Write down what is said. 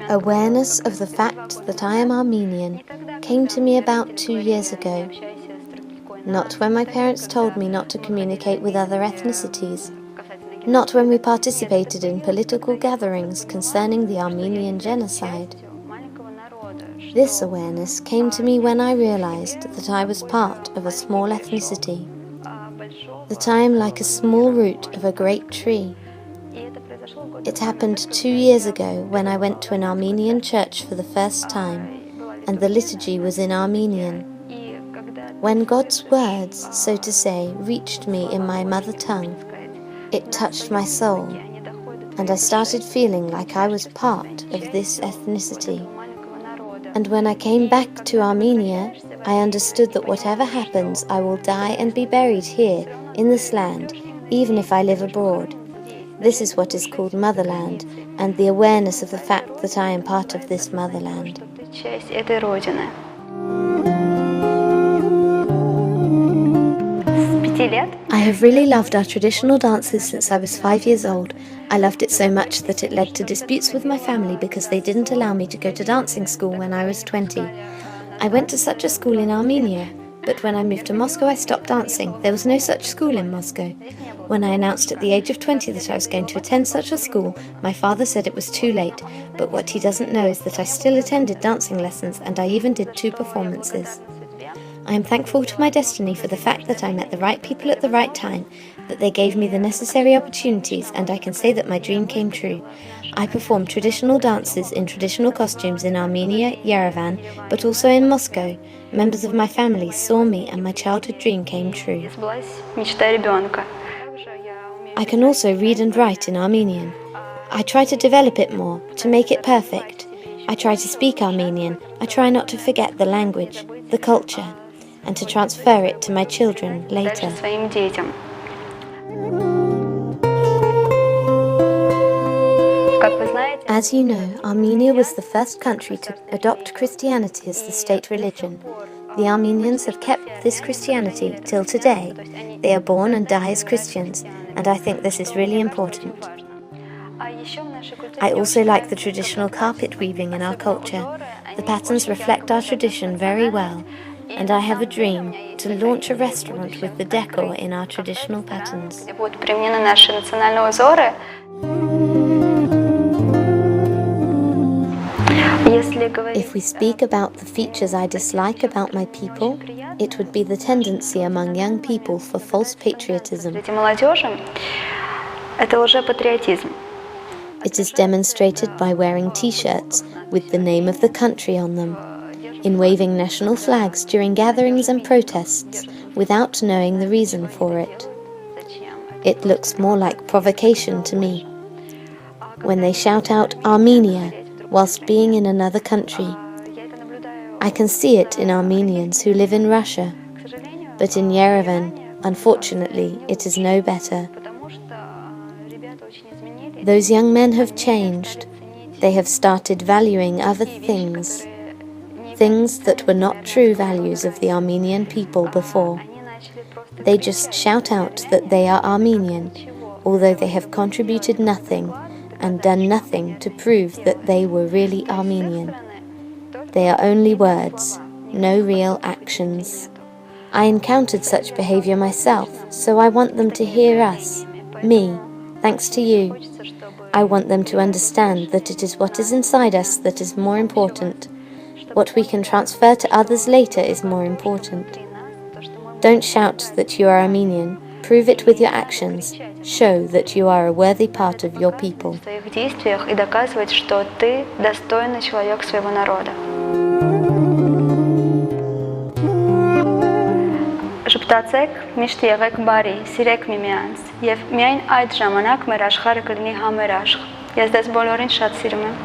Awareness of the fact that I am Armenian came to me about 2 years ago. Not when my parents told me not to communicate with other ethnicities, not when we participated in political gatherings concerning the Armenian genocide. This awareness came to me when I realized that I was part of a small ethnicity, that I am like a small root of a great tree. It happened 2 years ago when I went to an Armenian church for the first time, and the liturgy was in Armenian. When God's words, so to say, reached me in my mother tongue, it touched my soul, and I started feeling like I was part of this ethnicity. And when I came back to Armenia, I understood that whatever happens, I will die and be buried here, in this land, even if I live abroad. This is what is called motherland, and the awareness of the fact that I am part of this motherland. I have really loved our traditional dances since I was 5 years old. I loved it so much that it led to disputes with my family because they didn't allow me to go to dancing school when I was 20. I went to such a school in Armenia, but when I moved to Moscow I stopped dancing. There was no such school in Moscow. When I announced at the age of 20 that I was going to attend such a school, my father said it was too late, but what he doesn't know is that I still attended dancing lessons, and I even did 2 performances. I am thankful to my destiny for the fact that I met the right people at the right time, that they gave me the necessary opportunities, and I can say that my dream came true. I performed traditional dances in traditional costumes in Armenia, Yerevan, but also in Moscow. Members of my family saw me and my childhood dream came true. I can also read and write in Armenian. I try to develop it more, to make it perfect. I try to speak Armenian. I try not to forget the language, the culture, and to transfer it to my children later. As you know, Armenia was the first country to adopt Christianity as the state religion. The Armenians have kept this Christianity till today. They are born and die as Christians, and I think this is really important. I also like the traditional carpet weaving in our culture. The patterns reflect our tradition very well, and I have a dream to launch a restaurant with the decor in our traditional patterns. If we speak about the features I dislike about my people, it would be the tendency among young people for false patriotism. It is demonstrated by wearing t-shirts with the name of the country on them, in waving national flags during gatherings and protests without knowing the reason for it. It looks more like provocation to me. When they shout out Armenia whilst being in another country, I can see it in Armenians who live in Russia, but in Yerevan, unfortunately, it is no better. Those young men have changed. They have started valuing other things that were not true values of the Armenian people before. They just shout out that they are Armenian, although they have contributed nothing and done nothing to prove that they were really Armenian. They are only words, no real actions. I encountered such behavior myself, so I want them to hear us, me, thanks to you. I want them to understand that it is what is inside us that is more important. What we can transfer to others later is more important. Don't shout that you are Armenian. Prove it with your actions. Show that you are a worthy part of your people. Ժպտացեք, միշտ եղեք բարի, սիրեք միմյանց, եւ միայն այդ ժամանակ մեր աշխարհը կլինի համերաշխ։ Ես դες բոլորին շատ սիրում եմ։